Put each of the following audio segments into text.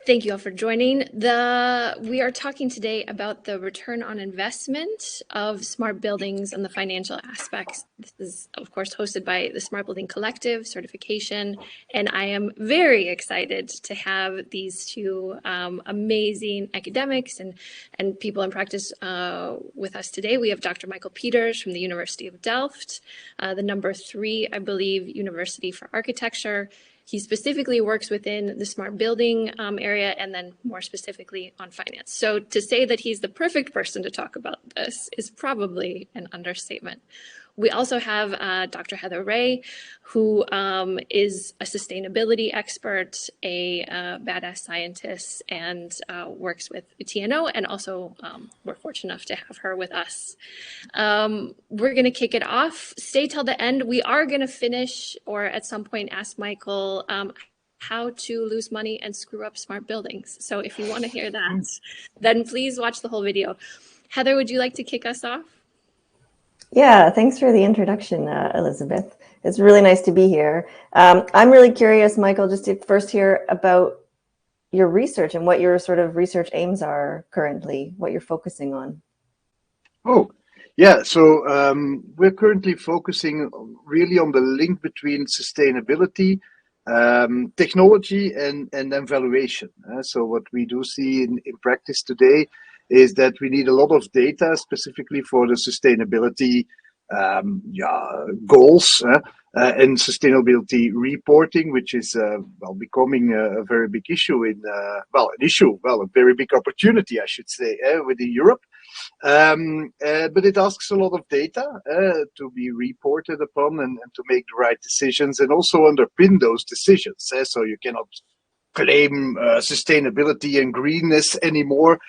Thank you all for joining. We are talking today about the return on investment of smart buildings and the financial aspects. This is, of course, hosted by the Smart Building Collective certification, and I am very excited to have these two amazing academics and people in practice with us today. We have Dr. Michael Peeters from the University of Delft, the number 3, I believe, University for Architecture. He specifically works within the smart building area and then more specifically on finance. So to say that he's the perfect person to talk about this is probably an understatement. We also have Dr. Heather Ray, who is a sustainability expert, a badass scientist, and works with TNO, and also we're fortunate enough to have her with us. We're going to kick it off. Stay till the end. We are going to finish, or at some point ask Michael how to lose money and screw up smart buildings. So if you want to hear that, then please watch the whole video. Heather, would you like to kick us off? Yeah, thanks for the introduction, Elizabeth. It's really nice to be here. I'm really curious, Michael, just to first hear about your research and what your sort of research aims are currently, what you're focusing on. Oh, yeah. So we're currently focusing really on the link between sustainability, technology, and then valuation. So what we do see in practice today is that we need a lot of data specifically for the sustainability goals and sustainability reporting, which is becoming a very big issue in a very big opportunity, I should say, within Europe. But it asks a lot of data to be reported upon and to make the right decisions and also underpin those decisions. So you cannot claim sustainability and greenness anymore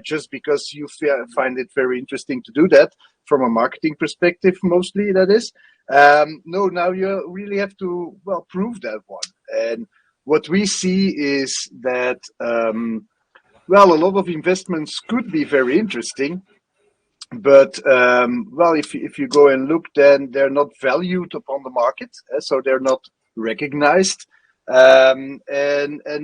just because you find it very interesting to do that from a marketing perspective, mostly that is. No, now you really have to prove that one. And what we see is that a lot of investments could be very interesting, but if you go and look, then they're not valued upon the market, so they're not recognized. And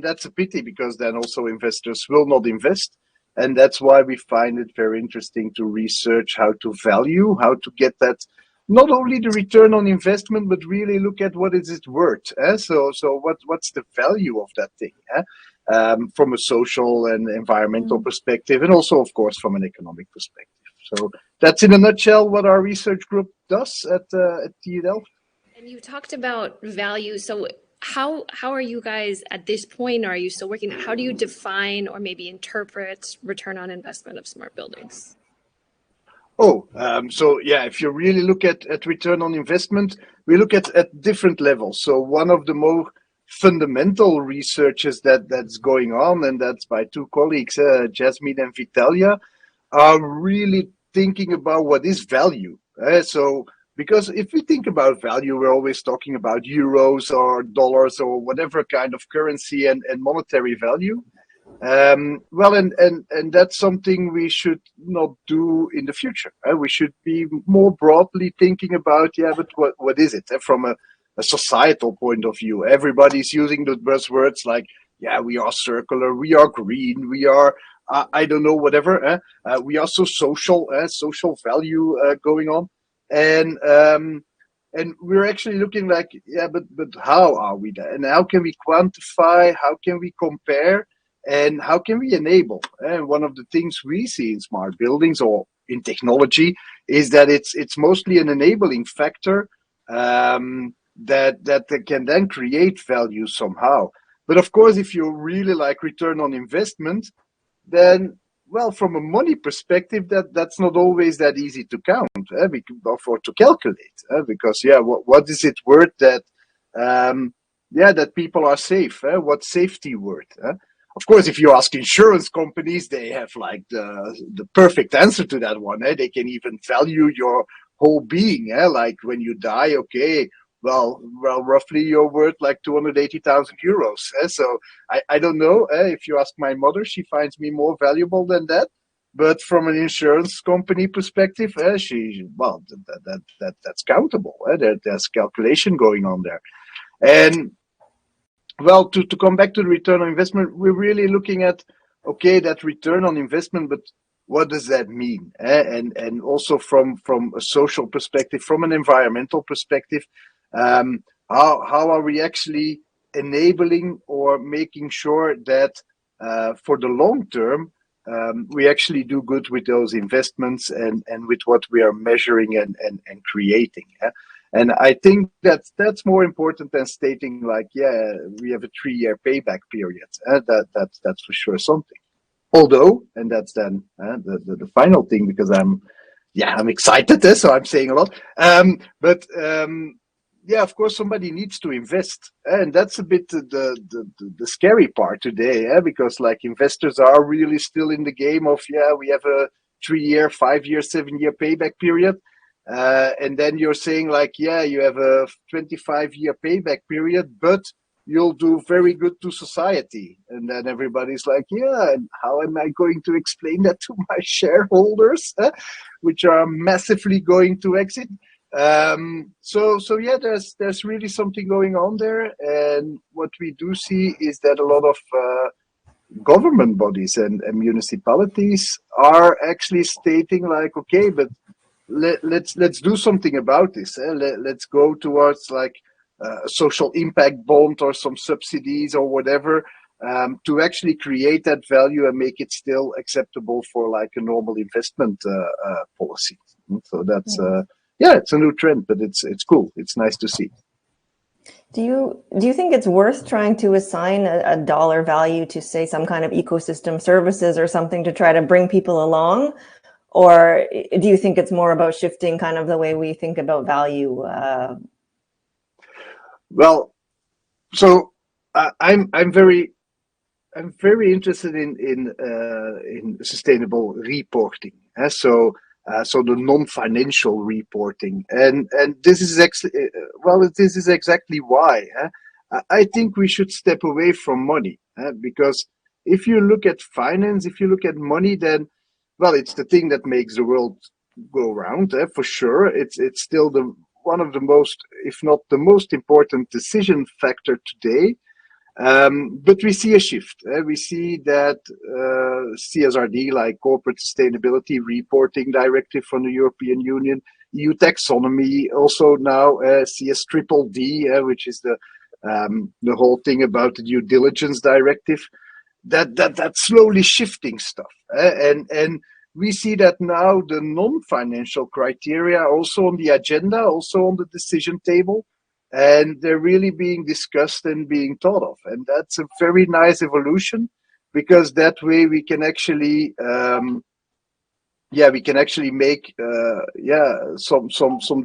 that's a pity, because then also investors will not invest. And that's why we find it very interesting to research how to value, how to get that, not only the return on investment, but really look at what is it worth. So what's the value of that thing from a social and environmental perspective, and also, of course, from an economic perspective. So that's in a nutshell what our research group does at TU Delft. And you talked about value. So how are you guys at this point? Are you still working? How do you define or maybe interpret return on investment of smart buildings? If you really look at return on investment, we look at different levels. So one of the more fundamental researches that's going on, and that's by 2 colleagues, Jasmine and Vitalia, are really thinking about what is value. Because if we think about value, we're always talking about euros or dollars or whatever kind of currency and monetary value. And that's something we should not do in the future. We should be more broadly thinking about, but what is it? From a societal point of view, everybody's using the buzzwords like, we are circular, we are green, we are, I don't know, whatever. We are so social, social value going on. And we're actually looking like, but how are we there? And how can we quantify? How can we compare? And how can we enable? And one of the things we see in smart buildings or in technology is that it's mostly an enabling factor that can then create value somehow. But of course, if you really like return on investment, then from a money perspective, that's not always that easy to count or to calculate, because what is it worth that that people are safe? What's safety worth? Of course, if you ask insurance companies, they have like the perfect answer to that one. They can even value your whole being. Like when you die, okay, roughly you're worth like 280,000 euros. So I don't know. If you ask my mother, she finds me more valuable than that. But from an insurance company perspective, that's countable. There's calculation going on there. And Well, to come back to the return on investment, we're really looking at, okay, that return on investment, but what does that mean? And also from a social perspective, from an environmental perspective, how are we actually enabling or making sure that for the long term, we actually do good with those investments and with what we are measuring and creating. And I think that's more important than stating like, yeah, we have a 3-year payback period. That's for sure something. Although, and that's then the final thing, because I'm excited, so I'm saying a lot. But yeah, of course, somebody needs to invest, and that's a bit the scary part today, because like investors are really still in the game of, yeah, we have a 3-year, 5-year, 7-year payback period. And then you're saying like, yeah, you have a 25-year payback period, but you'll do very good to society. And then everybody's like, yeah, and how am I going to explain that to my shareholders, which are massively going to exit? So yeah, there's really something going on there. And what we do see is that a lot of government bodies and municipalities are actually stating like, okay, but let's do something about this. Let's go towards like a social impact bond or some subsidies or whatever, to actually create that value and make it still acceptable for like a normal investment policy. So that's yeah, it's a new trend, but it's cool. It's nice to see. Do you think it's worth trying to assign a dollar value to, say, some kind of ecosystem services or something to try to bring people along? Or do you think it's more about shifting kind of the way we think about value? Well, so I'm very interested in sustainable reporting. So the non-financial reporting, and this is actually this is exactly why I think we should step away from money, because if you look at finance, if you look at money, then it's the thing that makes the world go round, for sure. It's still the one of the most, if not the most important decision factor today. But we see a shift. We see that CSRD, like Corporate Sustainability Reporting Directive from the European Union, EU taxonomy, also now CSDDD, which is the whole thing about the due diligence directive. That's slowly shifting stuff, and we see that now the non-financial criteria are also on the agenda, also on the decision table, and they're really being discussed and being thought of. And that's a very nice evolution, because that way we can actually make some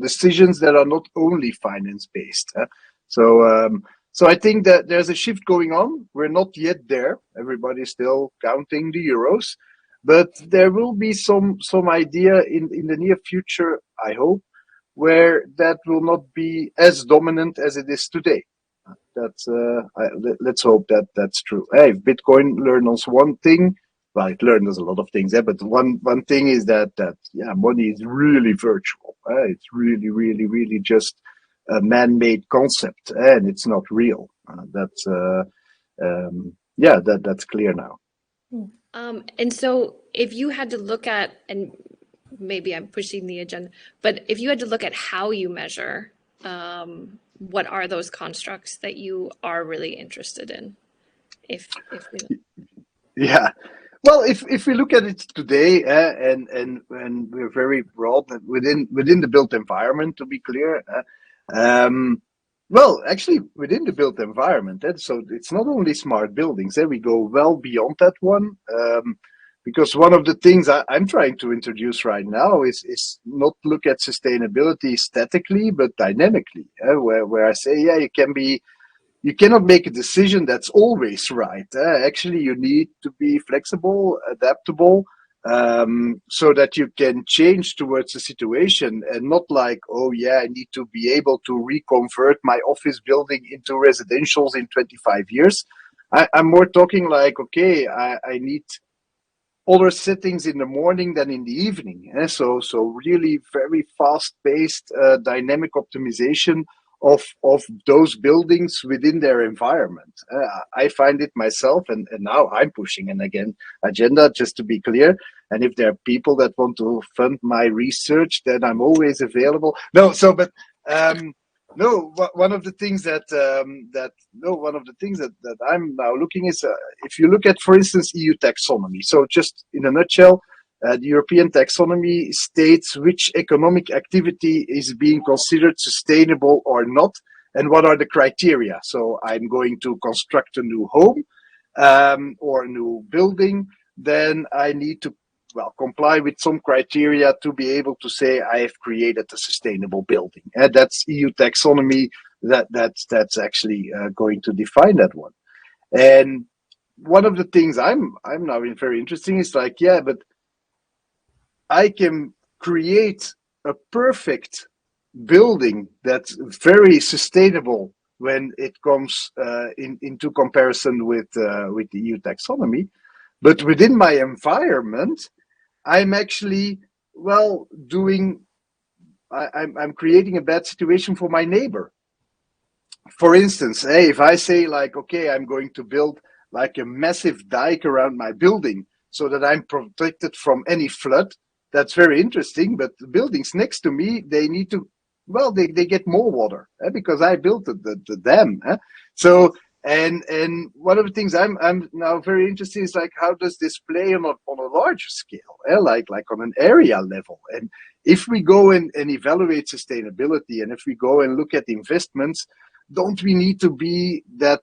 decisions that are not only finance based. So I think that there's a shift going on. We're not yet there. Everybody's still counting the euros, but there will be some idea in the near future, I hope, where that will not be as dominant as it is today. Let's hope that that's true. Hey, if Bitcoin learned us one thing, well, it learned us a lot of things, but one thing is that money is really virtual. It's really just a man-made concept, and it's not real. That's clear now. And so if you had to look at, and maybe I'm pushing the agenda, but if you had to look at how you measure, what are those constructs that you are really interested in? Yeah. Well, if we look at it today, and we're very broad within the built environment, to be clear. Well, actually, within the built environment, so it's not only smart buildings. We go well beyond that one, because one of the things I'm trying to introduce right now is not look at sustainability statically, but dynamically, where I say, yeah, you cannot make a decision that's always right. Actually, you need to be flexible, adaptable, so that you can change towards the situation, and not like, oh yeah, I need to be able to reconvert my office building into residentials in 25 years. I'm more talking like, okay, I need other settings in the morning than in the evening. So really very fast-paced dynamic optimization of those buildings within their environment. I find it myself, and now I'm pushing an agenda, just to be clear. And if there are people that want to fund my research, then I'm always available. One of the things that I'm now looking is if you look at, for instance, EU taxonomy. So just in a nutshell, the European taxonomy states which economic activity is being considered sustainable or not, and what are the criteria. So I'm going to construct a new home or a new building, then I need to comply with some criteria to be able to say I have created a sustainable building. And that's EU taxonomy that's actually going to define that one. And one of the things I'm now in very interesting is like, yeah, but I can create a perfect building that's very sustainable when it comes into comparison with the EU taxonomy, but within my environment, I'm actually I'm creating a bad situation for my neighbor. For instance, hey, if I say like, okay, I'm going to build like a massive dike around my building so that I'm protected from any flood, that's very interesting. But the buildings next to me, they need to, they get more water because I built the dam. So, and one of the things I'm now very interested is like, how does this play on a larger scale, like on an area level? And if we go and evaluate sustainability, and if we go and look at investments, don't we need to be that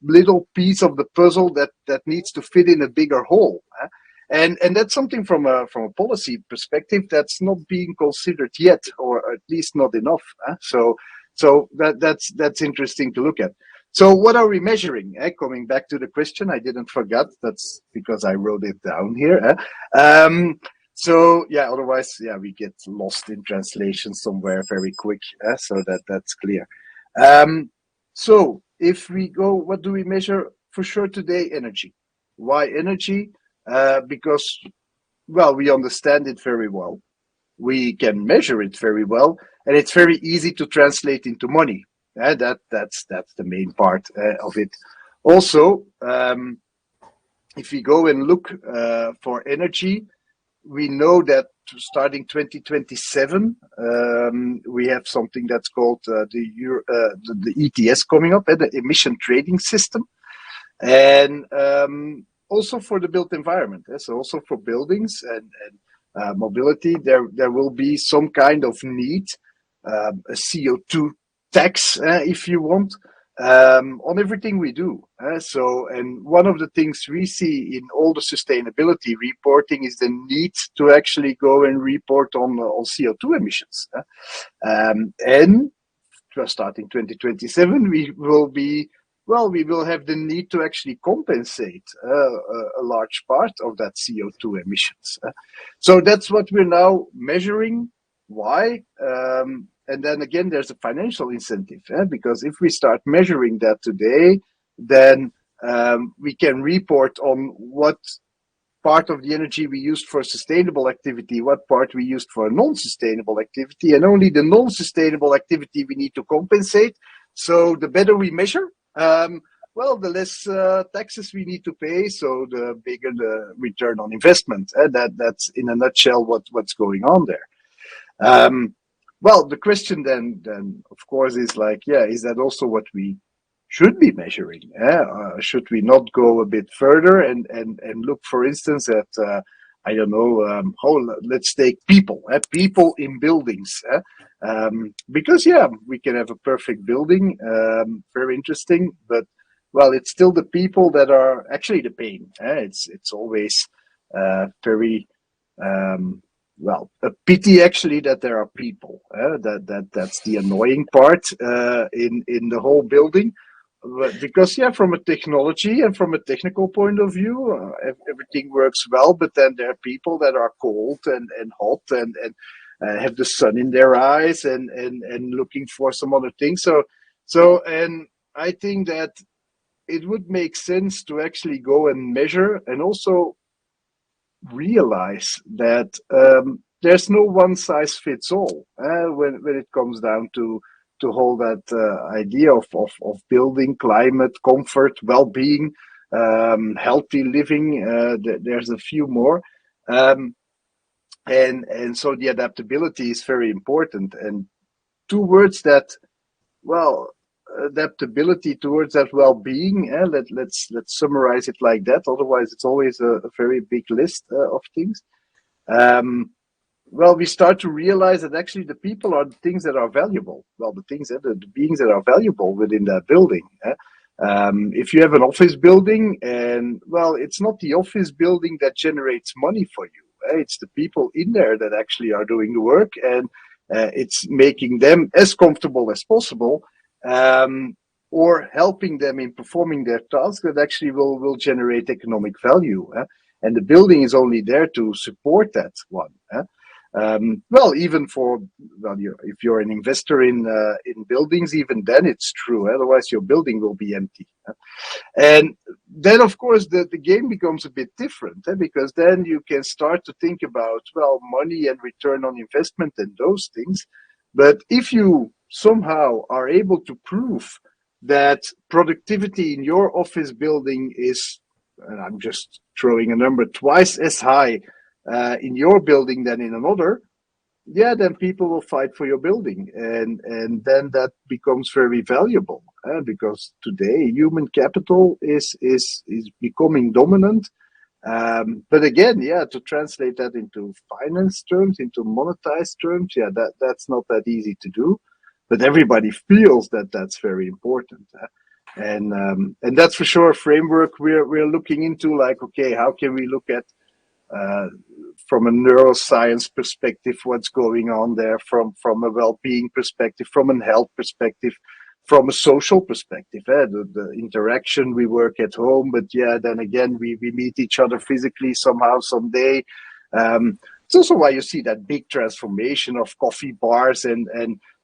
little piece of the puzzle that needs to fit in a bigger whole? And that's something from a policy perspective that's not being considered yet, or at least not enough. So that's interesting to look at. So what are we measuring? Coming back to the question, I didn't forget. That's because I wrote it down here. So yeah, otherwise, yeah, we get lost in translation somewhere very quick. So that's clear. So if we go, what do we measure? For sure today, energy. Why energy? Because, we understand it very well. We can measure it very well, and it's very easy to translate into money. That's the main part of it. Also, if we go and look for energy, we know that starting 2027, we have something that's called the ETS coming up, the emission trading system, and also for the built environment. So also for buildings and mobility, there will be some kind of need, a CO2 tax, if you want, on everything we do. And one of the things we see in all the sustainability reporting is the need to actually go and report on CO2 emissions. And starting 2027, we will have the need to actually compensate a large part of that CO2 emissions. So that's what we're now measuring. Why? And then again, there's a financial incentive, because if we start measuring that today, then we can report on what part of the energy we used for sustainable activity, what part we used for non-sustainable activity, and only the non-sustainable activity we need to compensate. So the better we measure, the less taxes we need to pay, so the bigger the return on investment. That's in a nutshell what's going on there. The question then of course is like, is that also what we should be measuring? Should we not go a bit further and look, for instance, at let's take people in buildings, because we can have a perfect building, very interesting, but it's still the people that are actually the pain. It's always very a pity actually that there are people. That's the annoying part in the whole building. Because from a technology and from a technical point of view, everything works well, but then there are people that are cold and hot and have the sun in their eyes and looking for some other things. So and I think that it would make sense to actually go and measure, and also realize that there's no one size fits all when it comes down to hold that idea of building, climate, comfort, well-being, healthy living. There's a few more. And so the adaptability is very important. And two words that, well, adaptability towards that well-being. Let's summarize it like that. Otherwise, it's always a very big list of things. Well, we start to realize that actually the people are the things that are valuable. Well, the things that the beings that are valuable within that building. If you have an office building, and well, it's not the office building that generates money for you. It's the people in there that actually are doing the work, and it's making them as comfortable as possible, or helping them in performing their tasks that actually will generate economic value. And the building is only there to support that one. Well, even for if you're an investor in buildings, even then it's true. Otherwise, your building will be empty. And then, of course, the game becomes a bit different, because then you can start to think about, well, money and return on investment and those things. But if you somehow are able to prove that productivity in your office building is, and I'm just throwing a number, twice as high in your building than in another, yeah, then people will fight for your building, and then that becomes very valuable, because today human capital is becoming dominant. But again, yeah, to translate that into finance terms, into monetized terms, yeah, that's not that easy to do. But everybody feels that that's very important. And that's for sure a framework we're looking into, like, okay, how can we look at from a neuroscience perspective what's going on there, from a well-being perspective, from a health perspective, from a social perspective. The interaction, we work at home, but yeah, then again we meet each other physically somehow someday. It's also why you see that big transformation of coffee bars and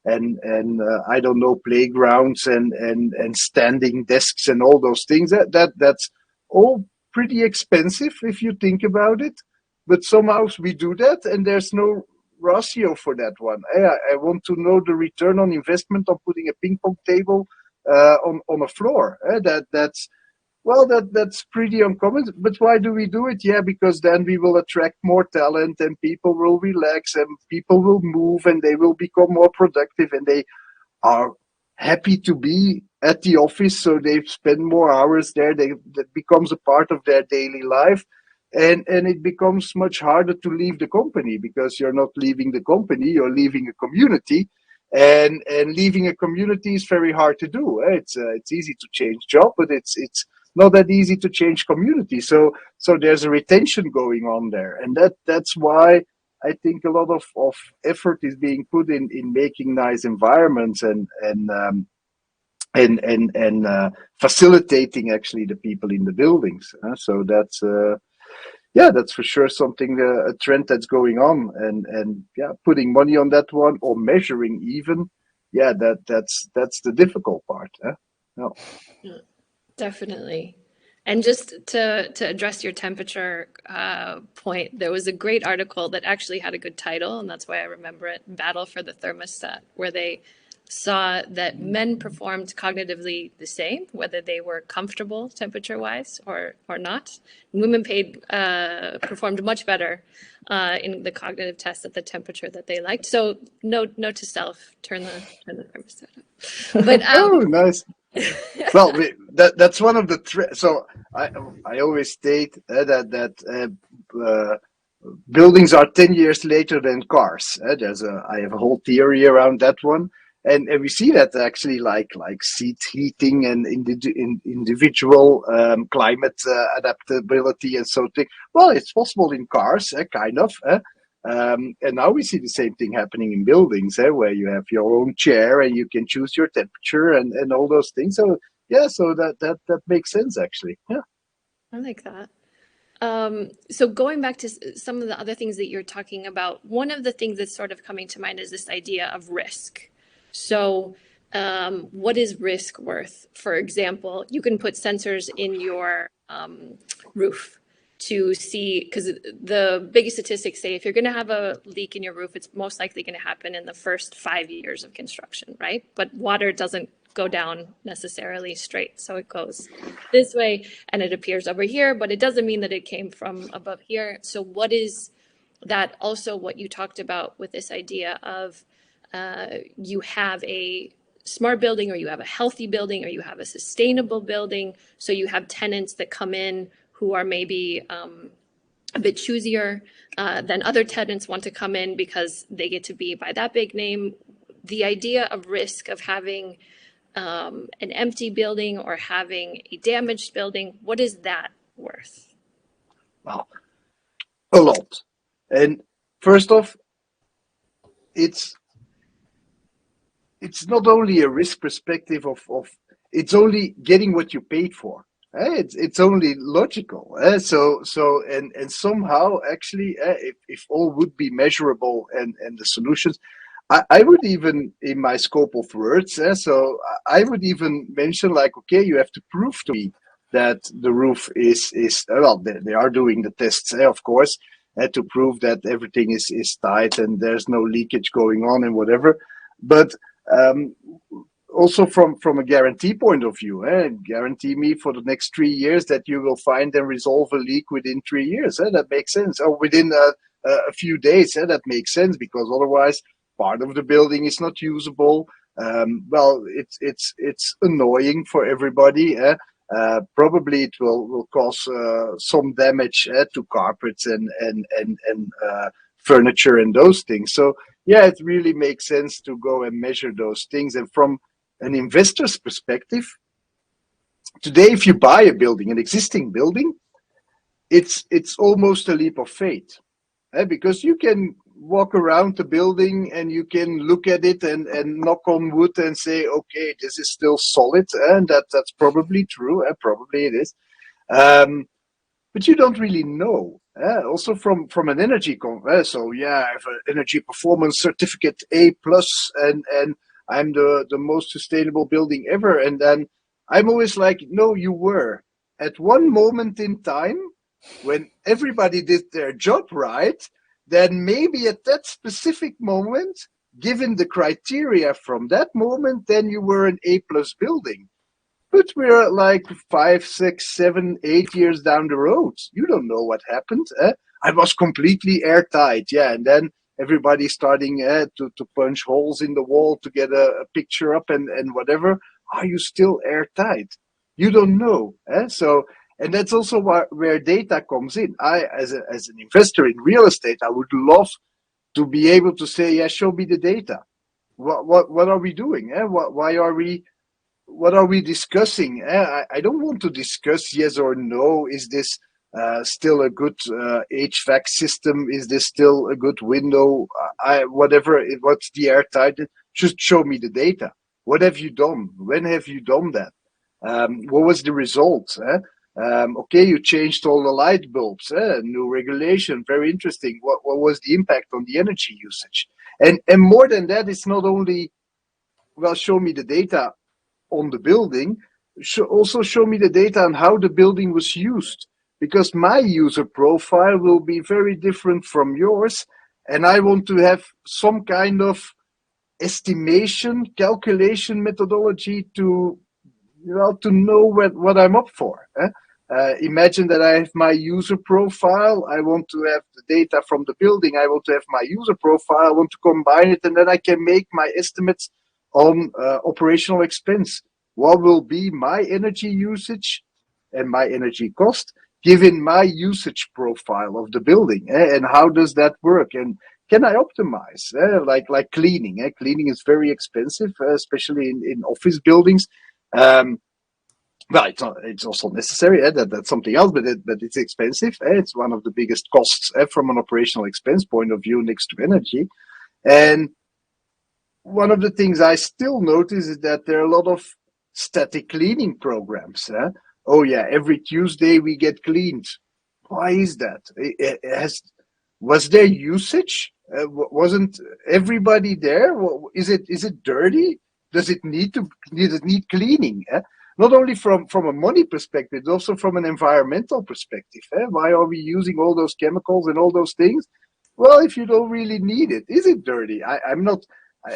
I don't know, playgrounds and standing desks and all those things. That's all pretty expensive if you think about it, but somehow we do that, and there's no ratio for that one. I want to know the return on investment on putting a ping pong table on a floor. That's pretty uncommon. But why do we do it? Yeah, because then we will attract more talent, and people will relax, and people will move, and they will become more productive, and they are happy to be at the office, so they spend more hours there. That becomes a part of their daily life, and it becomes much harder to leave the company, because you're not leaving the company, you're leaving a community, and leaving a community is very hard to do. It's easy to change job, but it's not that easy to change community. So there's a retention going on there, and that's why I think a lot of effort is being put in making nice environments and facilitating actually the people in the buildings. So that's that's for sure something, a trend that's going on, and yeah, putting money on that one or measuring even, yeah, that's the difficult part. No. Yeah, definitely. And just to address your temperature point, there was a great article that actually had a good title, and that's why I remember it, Battle for the Thermostat, where they saw that men performed cognitively the same, whether they were comfortable temperature-wise or not. Women performed much better in the cognitive test at the temperature that they liked. So note to self, turn the thermostat up. But Oh, nice. Well, that's one of the so I always state that buildings are 10 years later than cars. I have a whole theory around that one, and we see that actually like seat heating and individual climate adaptability and so thing. Well, it's possible in cars, kind of. And now we see the same thing happening in buildings, where you have your own chair and you can choose your temperature and all those things. So yeah, so that makes sense actually. Yeah, I like that. So going back to some of the other things that you're talking about, one of the things that's sort of coming to mind is this idea of risk. So what is risk worth? For example, you can put sensors in your roof to see, because the biggest statistics say if you're going to have a leak in your roof, it's most likely going to happen in the first 5 years of construction, right? But water doesn't go down necessarily straight. So it goes this way and it appears over here, but it doesn't mean that it came from above here. So what is that also what you talked about with this idea of you have a smart building, or you have a healthy building, or you have a sustainable building. So you have tenants that come in who are maybe a bit choosier than other tenants want to come in because they get to be by that big name. The idea of risk of having an empty building or having a damaged building, what is that worth? Well, a lot. And first off, it's not only a risk perspective of it's only getting what you paid for. It's only logical. So and somehow actually, if all would be measurable and the solutions, I would even, in my scope of words, so I would even mention like, okay, you have to prove to me that the roof is well, they are doing the tests, of course, to prove that everything is tight and there's no leakage going on and whatever. But also from a guarantee point of view, guarantee me for the next 3 years that you will find and resolve a leak within 3 years. That makes sense. Or within a few days, that makes sense, because otherwise part of the building is not usable. Well, it's annoying for everybody. Probably it will cause some damage to carpets and furniture and those things. So yeah, it really makes sense to go and measure those things. And from an investor's perspective, today, if you buy a building, an existing building, it's almost a leap of faith, because you can walk around the building and you can look at it and knock on wood and say, okay, this is still solid, and that's probably true, and probably it is. But you don't really know. Also from an energy, so yeah, I have an energy performance certificate A+, and I'm the most sustainable building ever. And then I'm always like, no, you were. At one moment in time, when everybody did their job right, then maybe at that specific moment, given the criteria from that moment, then you were an A+ building. But we're like 5, 6, 7, 8 years down the road. You don't know what happened. I was completely airtight, yeah. And then everybody starting to punch holes in the wall to get a picture up and whatever. Are you still airtight? You don't know. So, and that's also where data comes in. I, as an investor in real estate, I would love to be able to say, yeah, show me the data. What are we doing? What are we discussing? I don't want to discuss yes or no. Is this still a good HVAC system? Is this still a good window? Whatever, what's the airtight? Just show me the data. What have you done? When have you done that? What was the result? Okay, you changed all the light bulbs. New regulation, very interesting. What was the impact on the energy usage? And more than that, it's not only, well, show me the data on the building, also show me the data on how the building was used, because my user profile will be very different from yours, and I want to have some kind of estimation, calculation methodology to know what I'm up for. Imagine that I have my user profile. I want to have the data from the building. I want to have my user profile. I want to combine it, and then I can make my estimates on operational expense. What will be my energy usage and my energy cost given my usage profile of the building? And how does that work? And can I optimize? Like cleaning. Cleaning is very expensive, especially in office buildings. Well, it's also necessary. That's something else, but it's expensive. It's one of the biggest costs from an operational expense point of view next to energy. And one of the things I still notice is that there are a lot of static cleaning programs. Oh yeah, every Tuesday we get cleaned. Why is that? Was there usage? Wasn't everybody there? Is it dirty? Does it need cleaning? not only from a money perspective, also from an environmental perspective. Why are we using all those chemicals and all those things? Well, if you don't really need it, is it dirty? I'm not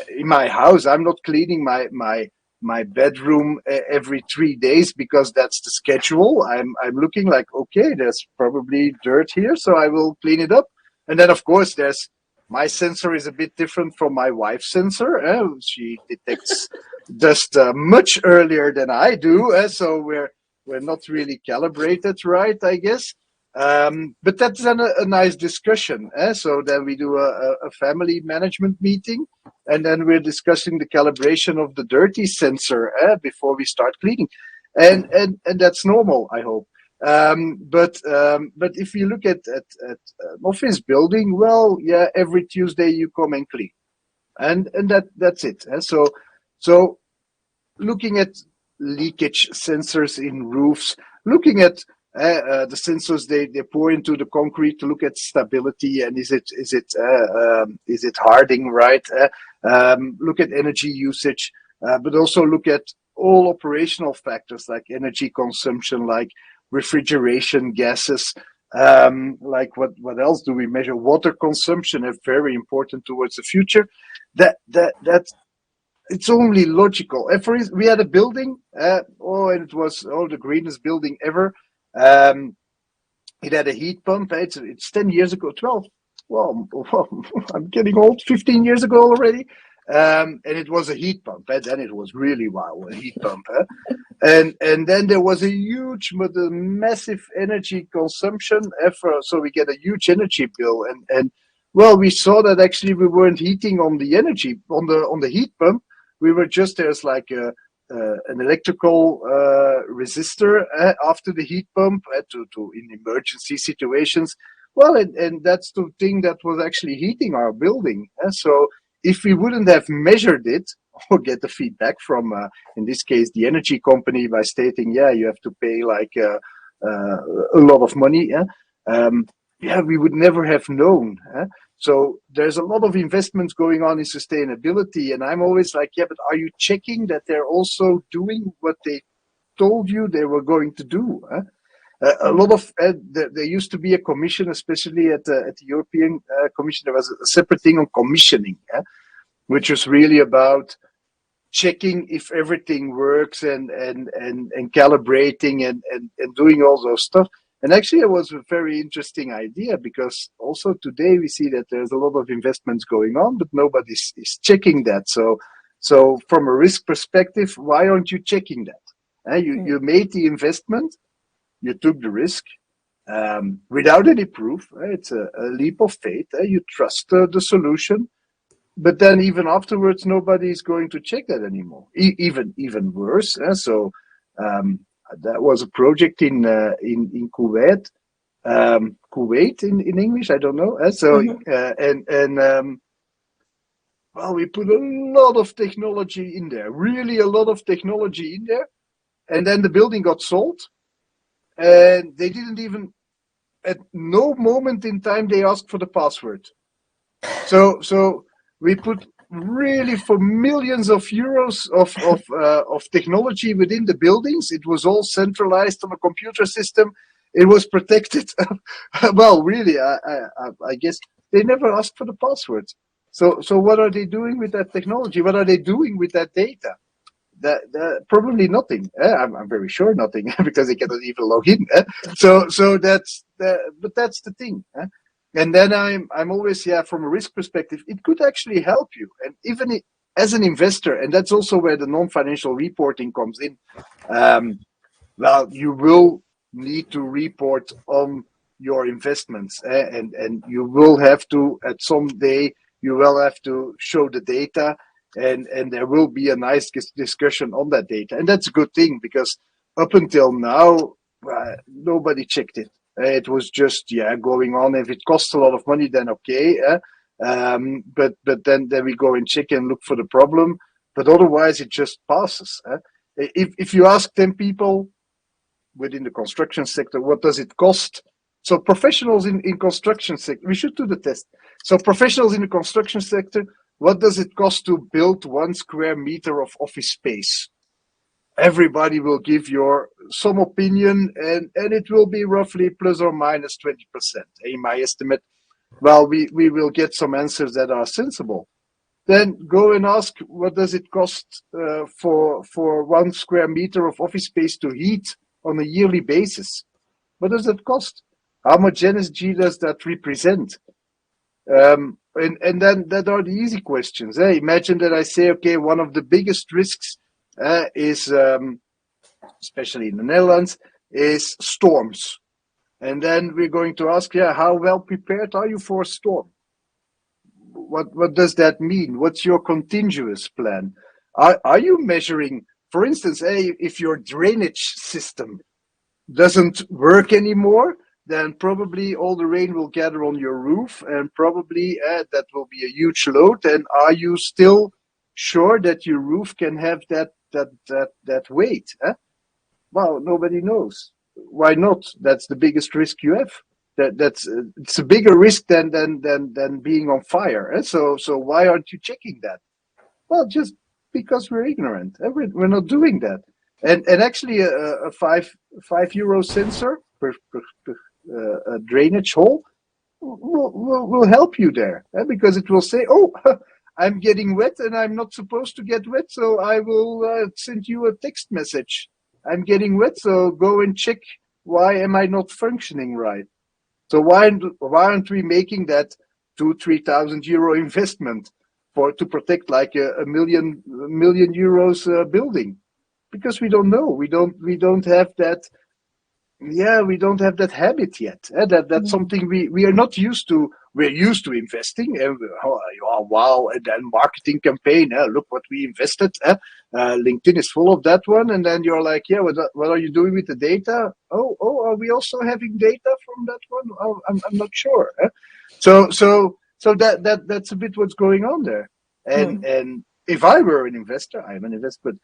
in my house. I'm not cleaning my bedroom every 3 days because that's the schedule. I'm looking like, okay, there's probably dirt here, so I will clean it up. And then of course there's my sensor is a bit different from my wife's sensor. She detects dust much earlier than I do, so we're not really calibrated right, I guess. But that's a nice discussion. So then we do a family management meeting, and then we're discussing the calibration of the dirty sensor before we start cleaning, and that's normal, I hope. But if you look at an office building, well, yeah, every Tuesday you come and clean, and that's it. So looking at leakage sensors in roofs, looking at the sensors they pour into the concrete to look at stability and is it hardening right? Look at energy usage, but also look at all operational factors like energy consumption, like refrigeration gases, like what else do we measure? Water consumption is very important towards the future. That it's only logical. We had a building, and it was the greenest building ever. It had a heat pump. It's 10 years ago, 12. Well, I'm getting old. 15 years ago already. And it was a heat pump. Then it was really a heat pump. And then there was a massive energy consumption. So we get a huge energy bill. And well, we saw that actually we weren't heating on the energy on the heat pump. We were just there's like an electrical resistor after the heat pump to in emergency situations. Well, and that's the thing that was actually heating our building. So if we wouldn't have measured it or get the feedback from, in this case, the energy company by stating, yeah, you have to pay like a lot of money. We would never have known. So there's a lot of investments going on in sustainability, and I'm always like, yeah, but are you checking that they're also doing what they told you they were going to do? A lot of there used to be a commission, especially at the European Commission. There was a separate thing on commissioning, which was really about checking if everything works and calibrating and doing all those stuff. And actually, it was a very interesting idea because also today we see that there's a lot of investments going on, but nobody is checking that. So from a risk perspective, why aren't you checking that? You made the investment, you took the risk without any proof. It's a leap of faith. You trust the solution, but then even afterwards, nobody is going to check that anymore. Even worse. That was a project in Kuwait, Kuwait in English, I don't know. Well, we put a lot of technology in there, really a lot of technology in there, and then the building got sold, and they didn't even, at no moment in time, they asked for the password. So we put really for millions of euros of technology within the buildings. It was all centralized on a computer system. It was protected. Well, really, I guess they never asked for the password. So what are they doing with that technology? What are they doing with that data? That probably nothing. I'm very sure nothing because they cannot even log in. So that's the thing. And then I'm always, from a risk perspective, it could actually help you. And even as an investor, and that's also where the non-financial reporting comes in. Well, you will need to report on your investments, and you will have to, at some day, you will have to show the data, and there will be a nice discussion on that data. And that's a good thing because up until now, nobody checked it. It was just going on. If it costs a lot of money, then okay. But then we go and check and look for the problem. But otherwise, it just passes. If you ask 10 people within the construction sector, what does it cost? So professionals in construction sector, we should do the test. So professionals in the construction sector, what does it cost to build 1 square meter of office space? everybody will give some opinion, and it will be roughly plus or minus 20%. In my estimate, well, we will get some answers that are sensible. Then go and ask, what does it cost for 1 square meter of office space to heat on a yearly basis? What does that cost? How much energy does that represent? And then that are the easy questions. Imagine that I say, okay, one of the biggest risks is, especially in the Netherlands, is storms. And then we're going to ask, how well prepared are you for a storm? What does that mean? What's your contingency plan? Are you measuring, for instance, if your drainage system doesn't work anymore, then probably all the rain will gather on your roof, and probably that will be a huge load. And are you still sure that your roof can have that weight? Well, nobody knows. Why not? That's the biggest risk you have. It's a bigger risk than being on fire. So why aren't you checking that? Well, just because we're ignorant. We're not doing that. And actually, a €5 sensor per drainage hole will help you there, because it will say, oh, I'm getting wet and I'm not supposed to get wet, so I will send you a text message. I'm getting wet, so go and check, why am I not functioning right? So why aren't we making that 2,000-3,000 euro investment to protect like a million euros building? Because we don't know. We don't have that. Yeah, we don't have that habit yet. That's something we are not used to. We're used to investing, and wow, and then marketing campaign. Look what we invested. LinkedIn is full of that one, and then you're like, yeah, what are you doing with the data? Oh, are we also having data from that one? Oh, I'm not sure. So that's a bit what's going on there. And if I were an investor, I'm an investor.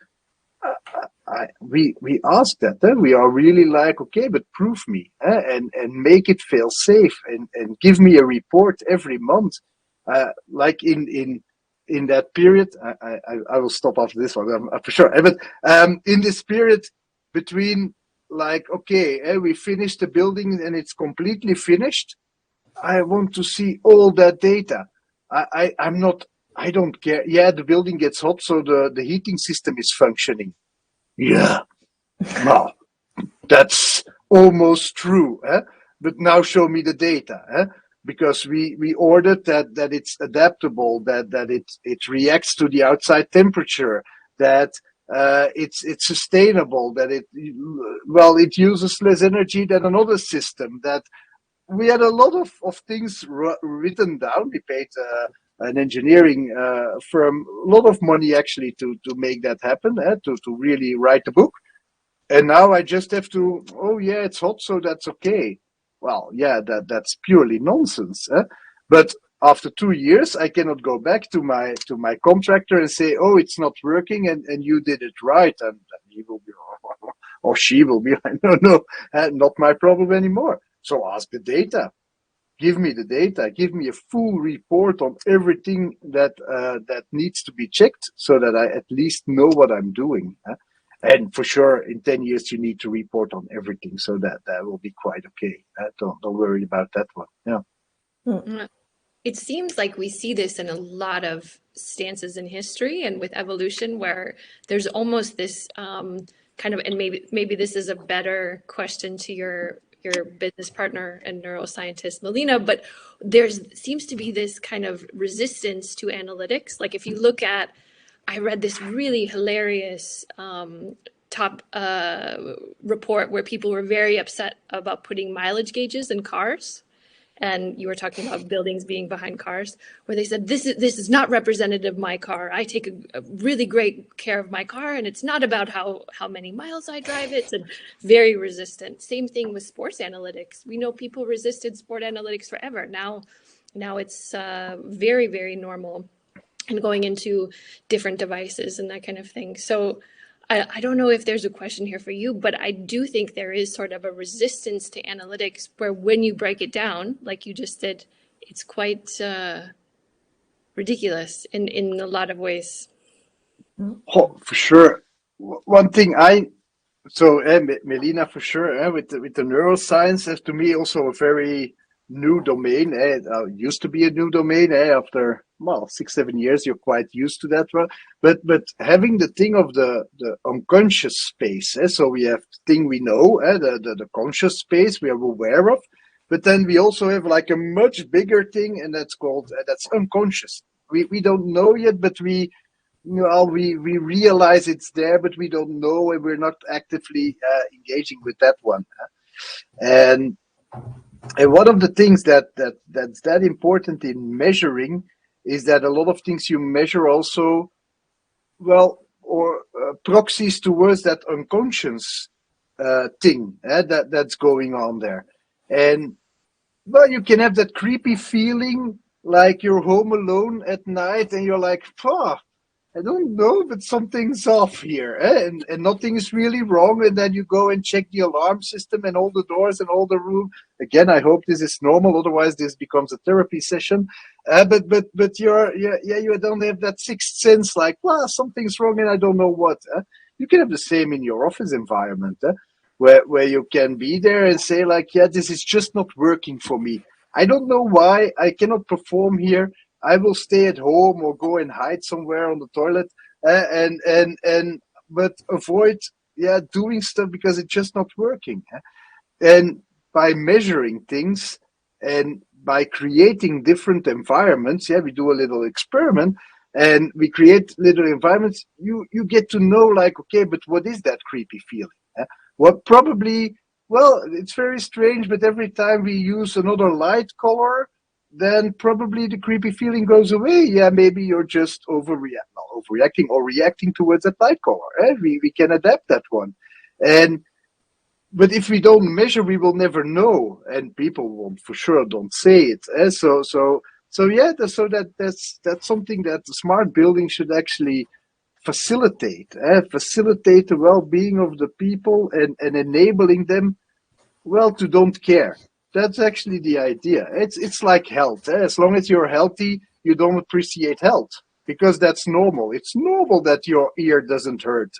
We ask that. We are really like, okay, but prove me, and make it fail safe, and give me a report every month. Like in that period, I will stop after this one, I'm for sure. But in this period between, like, okay, we finished the building and it's completely finished, I want to see all that data. I don't care. Yeah, the building gets hot, so the heating system is functioning. Yeah, well, that's almost true. But now show me the data. Because we ordered that it's adaptable, that it reacts to the outside temperature, that it's sustainable, that it uses less energy than another system. That we had a lot of things written down. We paid an engineering firm a lot of money actually to make that happen, to really write the book. And now I just have to, oh yeah, it's hot, so that's okay. Well, yeah, that's purely nonsense. But after 2 years, I cannot go back to my contractor and say, oh, it's not working, and you did it right, and he will be, or she will be like, no, not my problem anymore. So ask the data. Give me the data. Give me a full report on everything that needs to be checked, so that I at least know what I'm doing. And for sure, in 10 years, you need to report on everything, so that will be quite okay. Don't worry about that one. Yeah. It seems like we see this in a lot of stances in history and with evolution, where there's almost this kind of, and maybe this is a better question to your business partner and neuroscientist, Melina, but seems to be this kind of resistance to analytics. Like if you look at, I read this really hilarious top report where people were very upset about putting mileage gauges in cars. And you were talking about buildings being behind cars, where they said, this is not representative of my car. I take a really great care of my car, and it's not about how many miles I drive it. And very resistant. Same thing with sports analytics. We know people resisted sport analytics forever. Now it's very, very normal, and going into different devices and that kind of thing. So I don't know if there's a question here for you, but I do think there is sort of a resistance to analytics, where when you break it down, like you just did, it's quite ridiculous in a lot of ways. Oh, for sure. one thing Melina for sure, with the neuroscience, is to me also a very new domain. Used to be a new domain. After 6-7 years, you're quite used to that one. But having the thing of the unconscious space. So we have the thing we know, the conscious space we are aware of, but then we also have like a much bigger thing, and that's called that's unconscious. We don't know yet, but we realize it's there, but we don't know, and we're not actively engaging with that one. And one of the things that's that important in measuring is that a lot of things you measure also, or proxies towards that unconscious thing that's going on there. And you can have that creepy feeling like you're home alone at night and you're like, I don't know, but something's off here, and nothing is really wrong. And then you go and check the alarm system and all the doors and all the room. Again, I hope this is normal. Otherwise, this becomes a therapy session. But you don't have that sixth sense, like, something's wrong and I don't know what. You can have the same in your office environment, where you can be there and say, like, this is just not working for me. I don't know why I cannot perform here. I will stay at home or go and hide somewhere on the toilet, but avoid doing stuff because it's just not working. And by measuring things and by creating different environments, we do a little experiment and we create little environments. You get to know, like, okay, but what is that creepy feeling? What probably, it's very strange, but every time we use another light color, then probably the creepy feeling goes away. Maybe you're just overreacting or reacting towards that light color. We can adapt that one. But if we don't measure, we will never know, and people won't for sure don't say it. So that's something that the smart building should actually facilitate the well-being of the people and enabling them to don't care. That's actually the idea. It's like health. As long as you're healthy, you don't appreciate health because that's normal. It's normal that your ear doesn't hurt.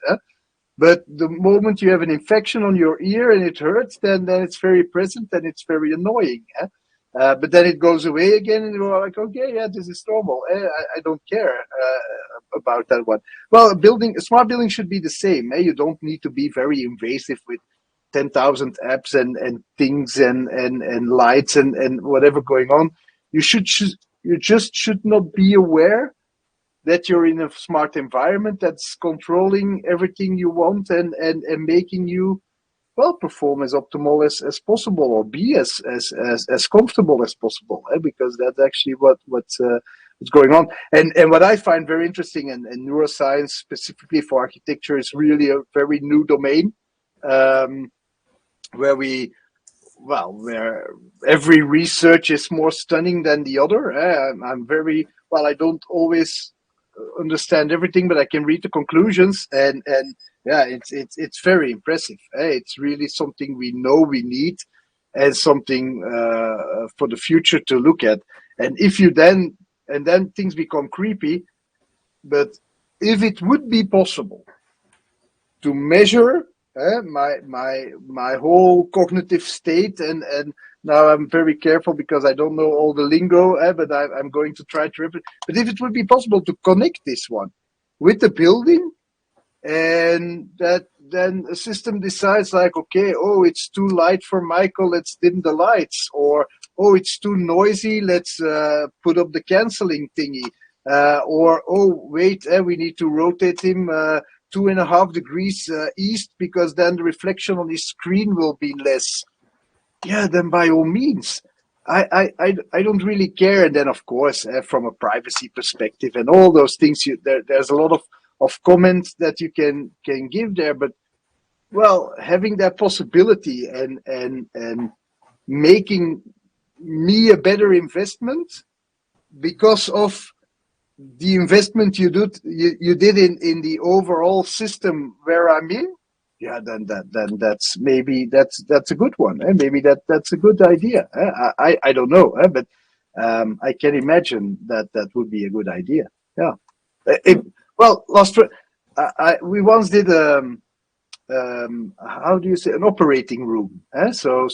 But the moment you have an infection on your ear and it hurts, then it's very present and it's very annoying. But then it goes away again and you're like, okay, this is normal. I don't care about that one. Well, a smart building should be the same. You don't need to be very invasive with 10,000 apps and things and lights and whatever going on. You just should not be aware that you're in a smart environment that's controlling everything you want and making you perform as optimal as possible, or be as comfortable as possible, because that's actually what's going on. And what I find very interesting, and neuroscience specifically for architecture is really a very new domain. Where every research is more stunning than the other. I don't always understand everything, but I can read the conclusions, and it's very impressive. It's really something we know we need, and something for the future to look at. And if you then things become creepy, but if it would be possible to measure my whole cognitive state, and now I'm very careful because I don't know all the lingo, but I'm going to try to repeat. But if it would be possible to connect this one with the building, and that then a system decides, like, okay, it's too light for Michael, let's dim the lights, or it's too noisy, let's put up the canceling thingy, or wait, we need to rotate him 2.5 degrees east, because then the reflection on his screen will be less. Then by all means, I don't really care. And then, of course, from a privacy perspective and all those things, there's a lot of comments that you can give there. But having that possibility and making me a better investment because of the investment you did in the overall system where I'm in, then that's a good one, and maybe that's a good idea. I don't know, but I can imagine that would be a good idea. we once did how do you say, an operating room. So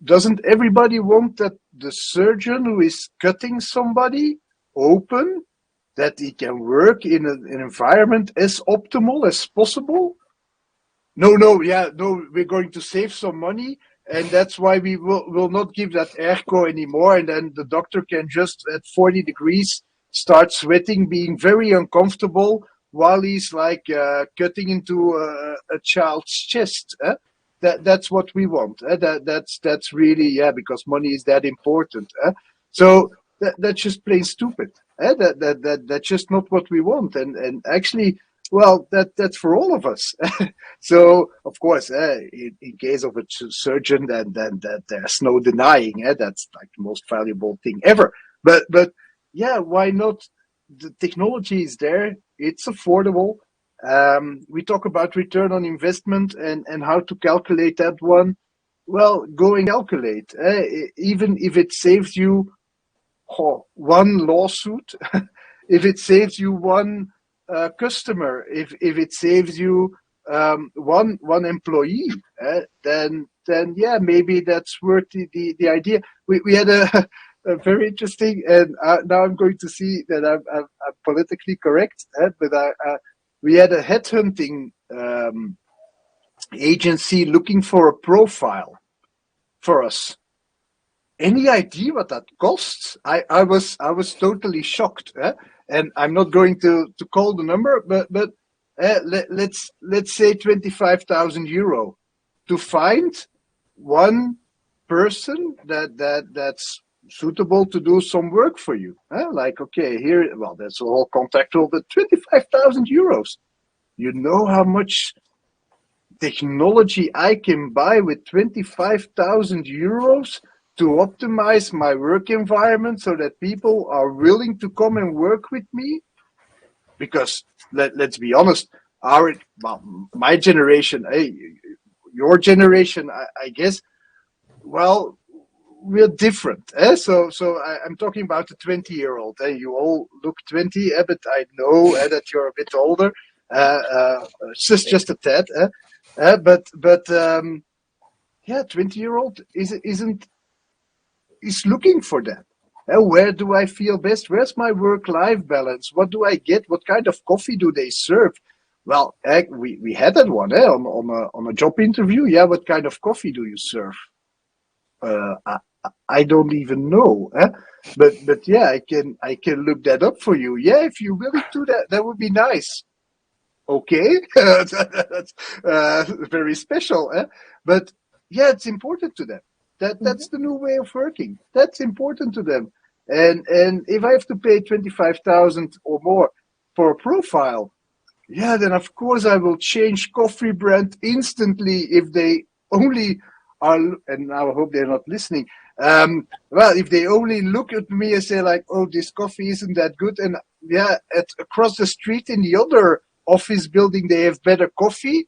doesn't everybody want that the surgeon who is cutting somebody open, that he can work in an environment as optimal as possible? No, we're going to save some money, and that's why we will not give that airco anymore. And then the doctor can just at 40 degrees start sweating, being very uncomfortable while he's like cutting into a child's chest. That's what we want. That's really, because money is that important. So that's just plain stupid. That's just not what we want. And actually, well, that's for all of us. So of course, in case of a surgeon, then that there's no denying. That's like the most valuable thing ever. But yeah, why not? The technology is there. It's affordable. We talk about return on investment and how to calculate that one. Well, go and calculate. Even if it saves you one lawsuit, if it saves you one customer, if it saves you one employee, then yeah, maybe that's worth the idea. We had a very interesting, and now I'm going to see that I'm politically correct, but we had a headhunting agency looking for a profile for us. Any idea what that costs? I was totally shocked, and I'm not going to call the number, but let's say 25,000 euro to find one person that's suitable to do some work for you. Like, okay, here, well, that's all contractual, but 25,000 euros. You know how much technology I can buy with 25,000 euros to optimize my work environment so that people are willing to come and work with me? Because let's be honest, my generation, your generation, I guess, well, we're different. So I'm talking about the 20-year-old. You all look 20, but I know that you're a bit older. Just a tad. But 20-year-old is looking for that. Where do I feel best? Where's my work-life balance? What do I get? What kind of coffee do they serve? Well, we had that one on a job interview. Yeah, what kind of coffee do you serve? I don't even know. But yeah, I can look that up for you. Yeah, if you're willing to, that would be nice. Okay, that's very special. But yeah, it's important to them. That's the new way of working. That's important to them. And if I have to pay 25,000 or more for a profile, yeah, then of course I will change coffee brand instantly if they only are. And now I hope they're not listening. Well, if they only look at me and say like, "Oh, this coffee isn't that good," and yeah, across the street in the other office building they have better coffee,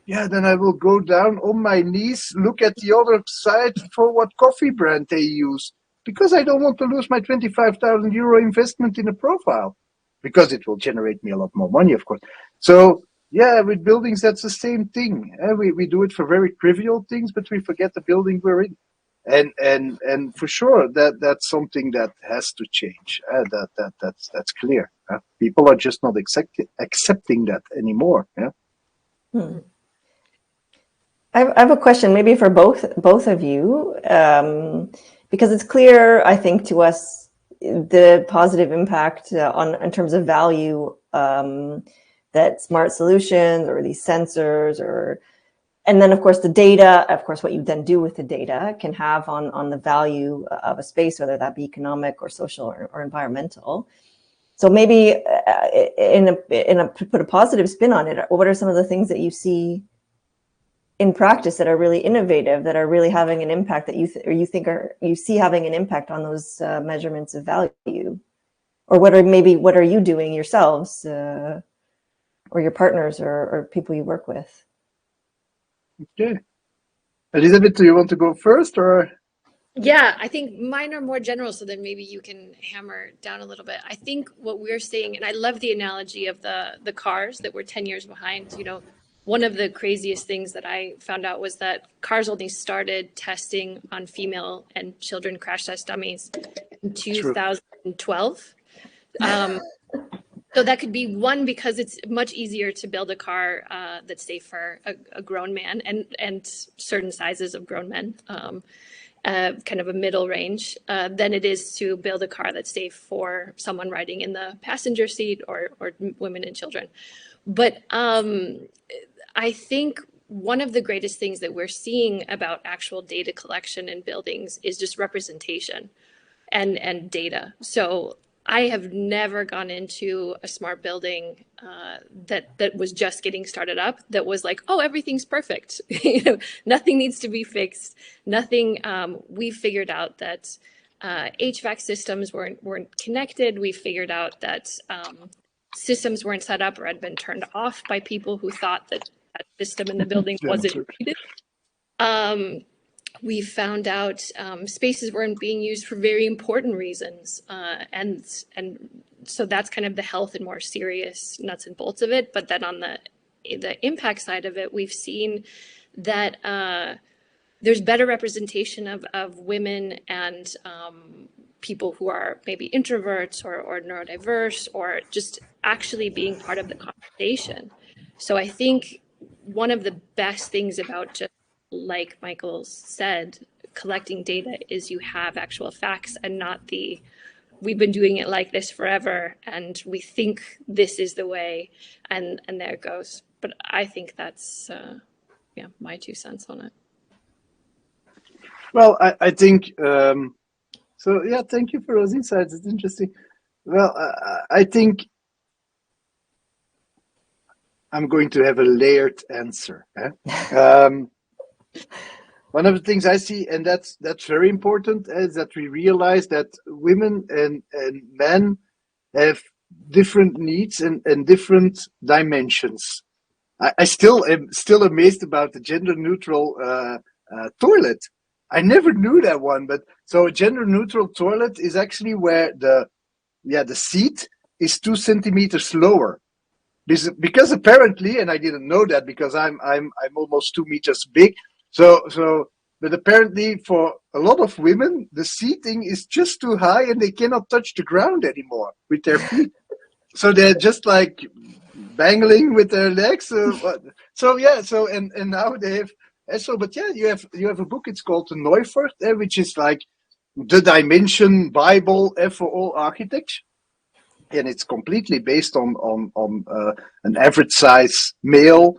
yeah, then I will go down on my knees, look at the other side for what coffee brand they use, because I don't want to lose my 25,000 euro investment in a profile, because it will generate me a lot more money, of course. So yeah, with buildings, that's the same thing. We do it for very trivial things, but we forget the building we're in. And for sure that's something that has to change. That's clear. People are just not accepting that anymore. Yeah. I have a question, maybe for both of you, because it's clear, I think, to us the positive impact in terms of value that smart solutions or these sensors and then of course the data, of course what you then do with the data can have on the value of a space, whether that be economic or social or environmental. So maybe to put a positive spin on it, what are some of the things that you see in practice that are really innovative, that are really having an impact, that you see having an impact on those measurements of value? Or what are you doing yourselves or your partners or people you work with? Okay. Elizabeth, do you want to go first, or? Yeah, I think mine are more general, so then maybe you can hammer down a little bit. I think what we're seeing, and I love the analogy of the cars that were 10 years behind. One of the craziest things that I found out was that cars only started testing on female and children crash test dummies in True. 2012. Um, so that could be one, because it's much easier to build a car that's safe for a grown man and certain sizes of grown men. Kind of a middle range, than it is to build a car that's safe for someone riding in the passenger seat or women and children. But I think one of the greatest things that we're seeing about actual data collection in buildings is just representation and data. So I have never gone into a smart building that was just getting started up that was like, oh, everything's perfect. Nothing needs to be fixed. Nothing. We figured out that HVAC systems weren't connected. We figured out that systems weren't set up or had been turned off by people who thought that that system in the building Yeah, wasn't true. needed. We found out spaces weren't being used for very important reasons, and so that's kind of the health and more serious nuts and bolts of it. But then on the impact side of it, we've seen that there's better representation of women and people who are maybe introverts or neurodiverse or just actually being part of the conversation. So I think one of the best things about, just like Michael said, collecting data is you have actual facts and not the we've been doing it like this forever and we think this is the way, and there it goes. But I think that's yeah, my 2 cents on it. Well, I think so. Yeah, thank you for those insights. It's interesting. Well, I think I'm going to have a layered answer. One of the things I see, and that's very important, is that we realize that women and men have different needs and different dimensions. I still am amazed about the gender neutral toilet. I never knew that one, but so a gender neutral toilet is actually where the seat is 2 centimeters lower. Because apparently, and I didn't know that because I'm almost 2 meters big. So, but apparently for a lot of women, the seating is just too high and they cannot touch the ground anymore with their feet. So they're just like bangling with their legs. So yeah. So and now they have. But yeah, you have a book. It's called the Neufert, which is like the dimension Bible for all architects, and it's completely based on an average size male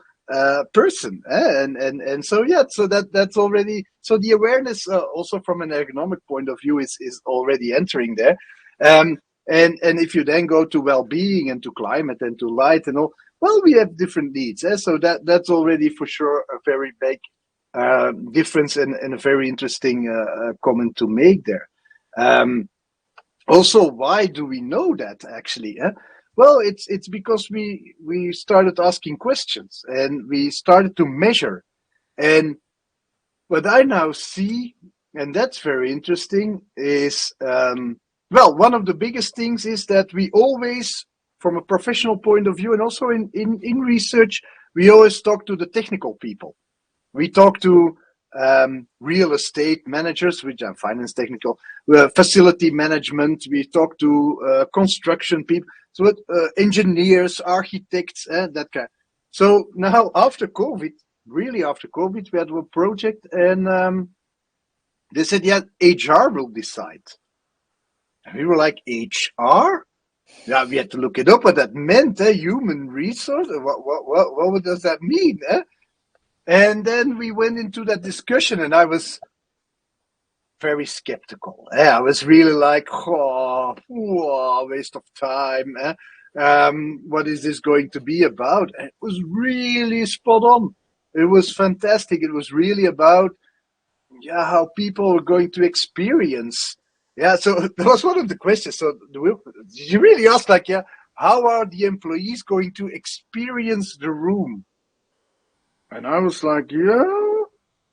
person, and so yeah, so that's already, so the awareness also from an ergonomic point of view is already entering there, and if you then go to well-being and to climate and to light and all, well, we have different needs, so that's already for sure a very big difference and a very interesting comment to make there. Also, why do we know that actually? Well, it's because we started asking questions and we started to measure. And what I now see, and that's very interesting, is well, one of the biggest things is that we always, from a professional point of view, and also in research, we always talk to the technical people. We talk to real estate managers, which are finance technical, facility management. We talk to construction people, so engineers, architects, that kind. So now after COVID, really after COVID, we had a project, and they said, yeah, HR will decide. And we were like, HR? Yeah, we had to look it up what that meant. Human resource. What does that mean? And then we went into that discussion, and I was very skeptical. I was really like, waste of time. What is this going to be about? And it was really spot on. It was fantastic. It was really about how people are going to experience. Yeah, so that was one of the questions. So you really asked, like, how are the employees going to experience the room? And I was like, yeah,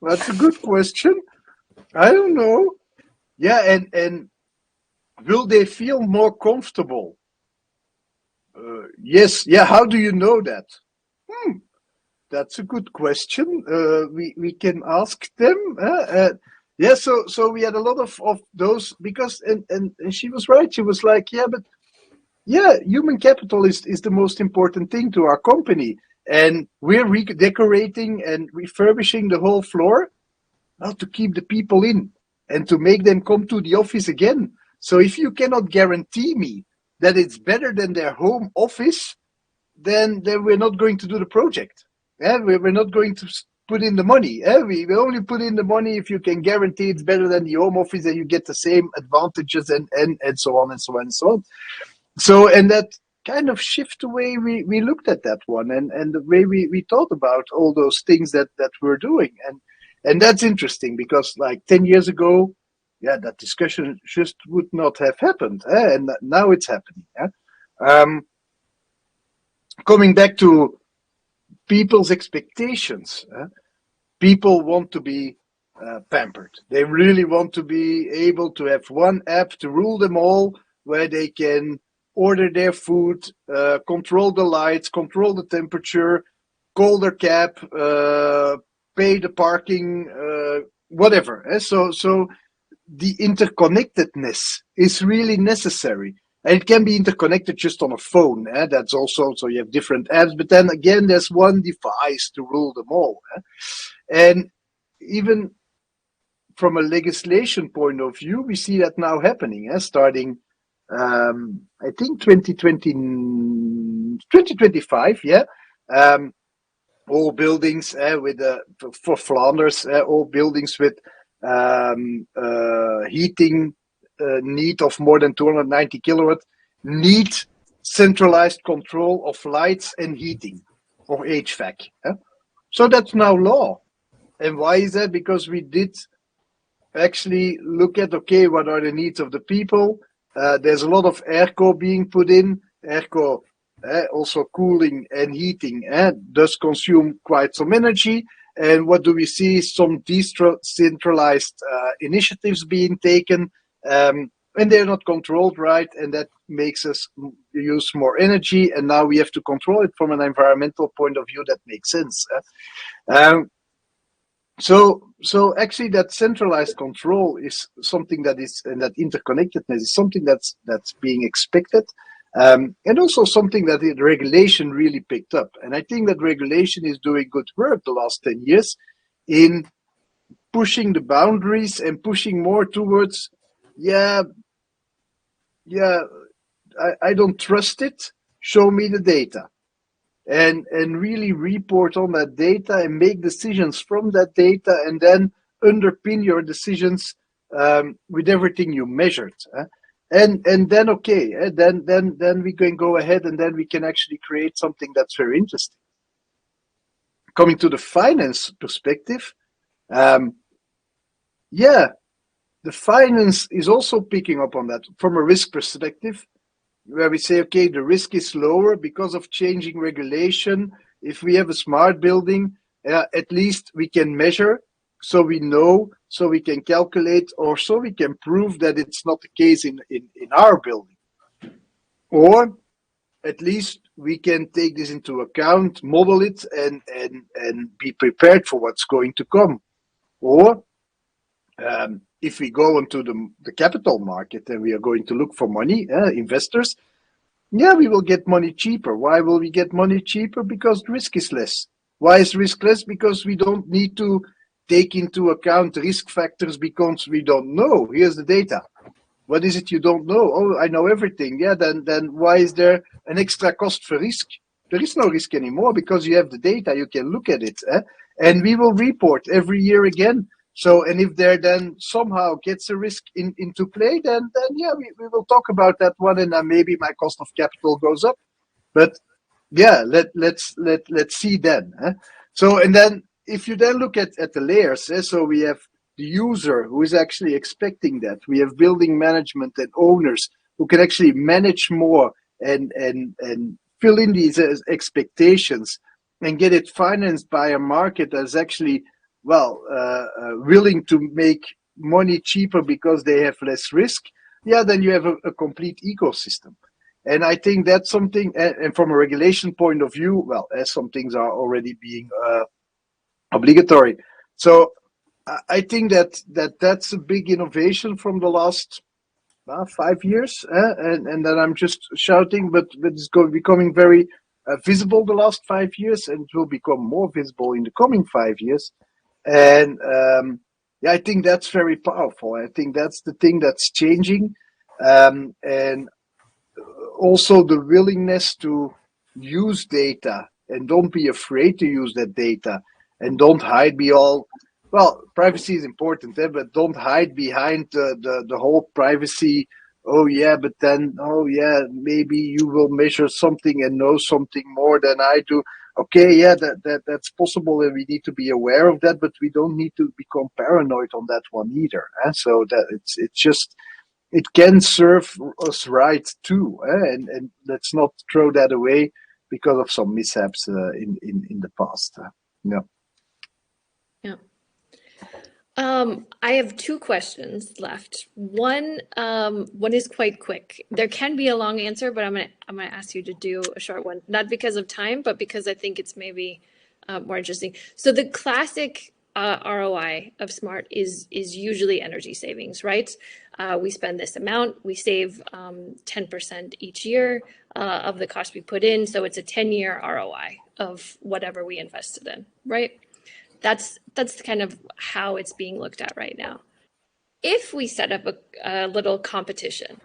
that's a good question. I don't know. Yeah, and will they feel more comfortable? Yes. Yeah. How do you know that? That's a good question. We can ask them. Yeah. So we had a lot of those because and she was right. She was like, yeah, but yeah, human capital is the most important thing to our company, and we're redecorating and refurbishing the whole floor, not to keep the people in and to make them come to the office again. So if you cannot guarantee me that it's better than their home office, then we're not going to do the project. Yeah, we're not going to put in the money. Yeah? We only put in the money if you can guarantee it's better than the home office and you get the same advantages and so on and so on and so on. So, and that kind of shift the way we looked at that one and the way we thought about all those things that we're doing. And that's interesting because like 10 years ago, yeah, that discussion just would not have happened. And now it's happening. Coming back to people's expectations, people want to be pampered. They really want to be able to have one app to rule them all, where they can order their food, control the lights, control the temperature, call their cab, pay the parking, whatever. So the interconnectedness is really necessary. And it can be interconnected just on a phone. That's also, so you have different apps, but then again, there's one device to rule them all. And even from a legislation point of view, we see that now happening, starting, I think 2025, yeah. All buildings with for Flanders, all buildings with heating need of more than 290 kilowatt need centralized control of lights and heating or HVAC. So that's now law. And why is that? Because we did actually look at, okay, what are the needs of the people? There's a lot of airco being put in. Airco, also cooling and heating, does consume quite some energy. And what do we see? Some decentralized initiatives being taken, and they're not controlled right, and that makes us use more energy. And now we have to control it from an environmental point of view. That makes sense. So actually, that centralized control is something that is, and that interconnectedness is something that's being expected. And also something that the regulation really picked up. And I think that regulation is doing good work the last 10 years in pushing the boundaries and pushing more towards, I don't trust it. Show me the data. And really report on that data and make decisions from that data, and then underpin your decisions with everything you measured. And then okay, then we can go ahead and then we can actually create something that's very interesting. Coming to the finance perspective, the finance is also picking up on that from a risk perspective, where we say, okay, the risk is lower because of changing regulation. If we have a smart building, at least we can measure, so we know, so we can calculate, or so we can prove that it's not the case in our building. Or at least we can take this into account, model it, and be prepared for what's going to come. Or if we go into the capital market and we are going to look for money, investors, we will get money cheaper. Why will we get money cheaper? Because risk is less. Why is risk less? Because we don't need to take into account risk factors because we don't know. Here's the data. What is it you don't know? Oh, I know everything. Yeah, then why is there an extra cost for risk? There is no risk anymore because you have the data. You can look at it. And we will report every year again. So, and if there then somehow gets a risk into play, then we will talk about that one, and then maybe my cost of capital goes up. But let's see then. So, and then if you then look at the layers, so we have the user who is actually expecting that. We have building management and owners who can actually manage more and fill in these expectations and get it financed by a market that's actually willing to make money cheaper because they have less risk, yeah, then you have a complete ecosystem. And I think that's something, and from a regulation point of view, well, as some things are already being obligatory. So I think that's a big innovation from the last 5 years, and then I'm just shouting, but it's becoming very visible the last 5 years, and it will become more visible in the coming 5 years. And yeah, I think that's very powerful. I think that's the thing that's changing, and also the willingness to use data and don't be afraid to use that data and don't hide well, privacy is important, but don't hide behind the whole privacy. Oh yeah, but then, oh yeah, maybe you will measure something and know something more than I do. Okay, yeah, that's possible, and we need to be aware of that, but we don't need to become paranoid on that one either. So that it's just, it can serve us right too, and let's not throw that away because of some mishaps in the past. Yeah. Yeah. I have two questions left. One is quite quick. There can be a long answer, but I'm gonna ask you to do a short one, not because of time, but because I think it's maybe more interesting. So the classic ROI of SMART is usually energy savings, right? We spend this amount, we save 10% each year of the cost we put in, so it's a 10-year ROI of whatever we invested in, right? That's kind of how it's being looked at right now. If we set up a little competition,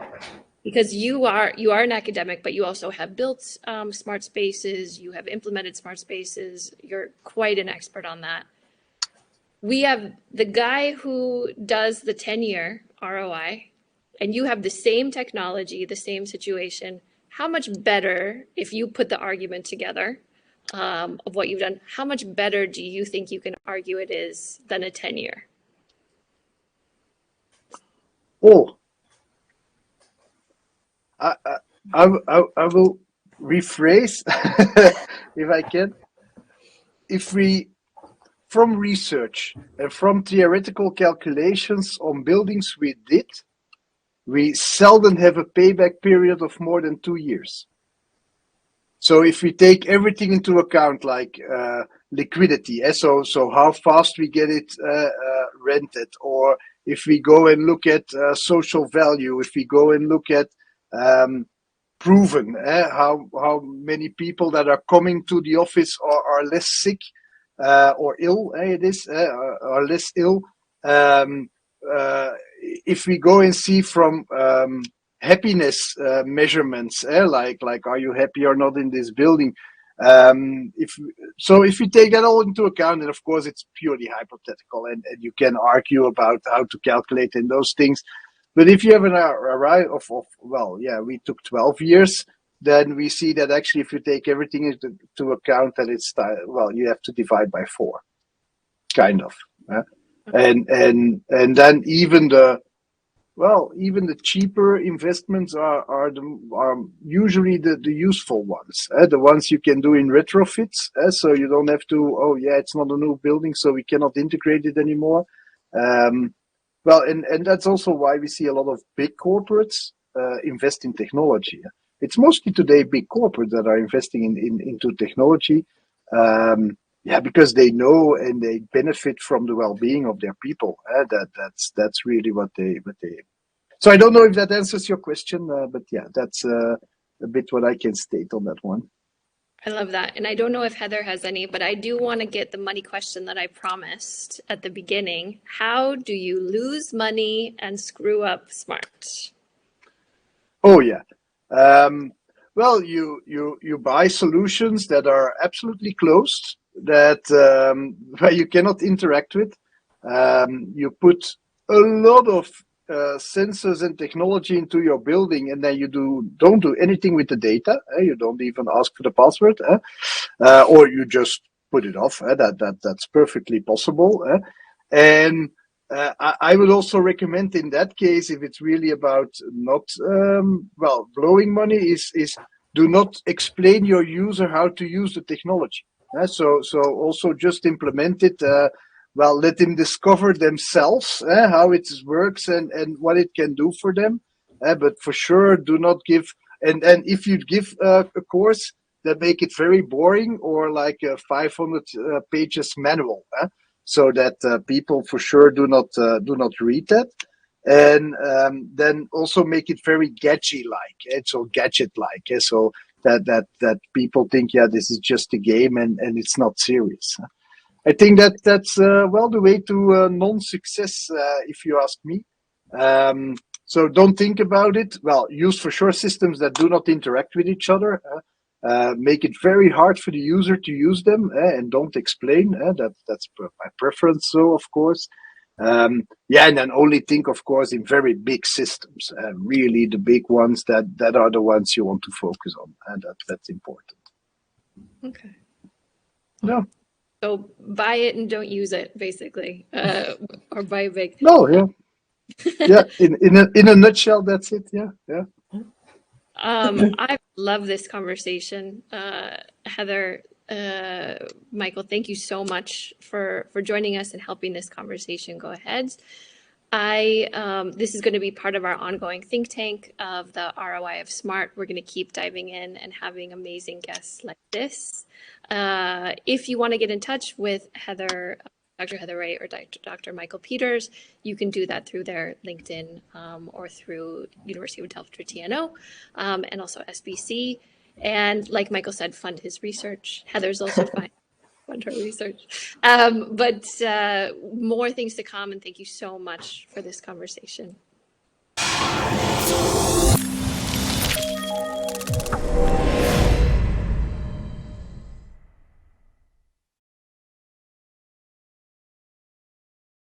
because you are an academic, but you also have built smart spaces, you have implemented smart spaces, you're quite an expert on that. We have the guy who does the 10-year ROI, and you have the same technology, the same situation. How much better, if you put the argument together, of what you've done, how much better do you think you can argue it is than a 10-year? Oh, I will rephrase if I can. If we, from research and from theoretical calculations on buildings we did, we seldom have a payback period of more than 2 years. So if we take everything into account, like liquidity, so how fast we get it rented, or if we go and look at social value, if we go and look at proven, how many people that are coming to the office are less sick or ill, are less ill. If we go and see from happiness measurements, like are you happy or not in this building? If we take that all into account, and of course it's purely hypothetical, and you can argue about how to calculate in those things. But if you have an ROI of well, yeah, we took 12 years, then we see that actually if you take everything into account, that it's, well, you have to divide by 4, kind of. And then even the cheaper investments are usually the useful ones, the ones you can do in retrofits, so you don't have to, oh yeah, it's not a new building, so we cannot integrate it anymore. Well, and that's also why we see a lot of big corporates invest in technology. It's mostly today big corporates that are investing into technology, because they know and they benefit from the well-being of their people. That's really what they. So I don't know if that answers your question, but yeah, that's a bit what I can state on that one. I love that. And I don't know if Heather has any, but I do want to get the money question that I promised at the beginning. How do you lose money and screw up SMART? Oh, yeah. Well, you buy solutions that are absolutely closed, that where you cannot interact with. You put a lot of sensors and technology into your building, and then you don't do anything with the data. You don't even ask for the password, or you just put it off. That's perfectly possible. And I would also recommend in that case, if it's really about not blowing money, is do not explain your user how to use the technology. So also just implement it. well, let them discover themselves how it works and what it can do for them. But for sure, do not give. And if you give a course, that make it very boring or like a 500 pages manual, so that people for sure do not read that. And then also make it very gadget like, so gadget like, so that people think, yeah, this is just a game and it's not serious. I think that's well the way to non-success, if you ask me. So don't think about it. Well, use for sure systems that do not interact with each other. Make it very hard for the user to use them, and don't explain. That's my preference, so of course. Yeah, and then only think, of course, in very big systems. Really, the big ones that are the ones you want to focus on, and that's important. Okay. Yeah. So buy it and don't use it, basically, or buy a big. No, yeah. Yeah, in a nutshell, that's it. Yeah, yeah. I love this conversation, Heather. Michael, thank you so much for joining us and helping this conversation go ahead. This is going to be part of our ongoing think tank of the ROI of SMART. We're going to keep diving in and having amazing guests like this. If you want to get in touch with Heather, Dr. Heather Ray or Dr. Michael Peeters, you can do that through their LinkedIn or through University of Delft TNO and also SBC. And like Michael said, fund his research. Heather's also fine. Fund her research. But more things to come, and thank you so much for this conversation.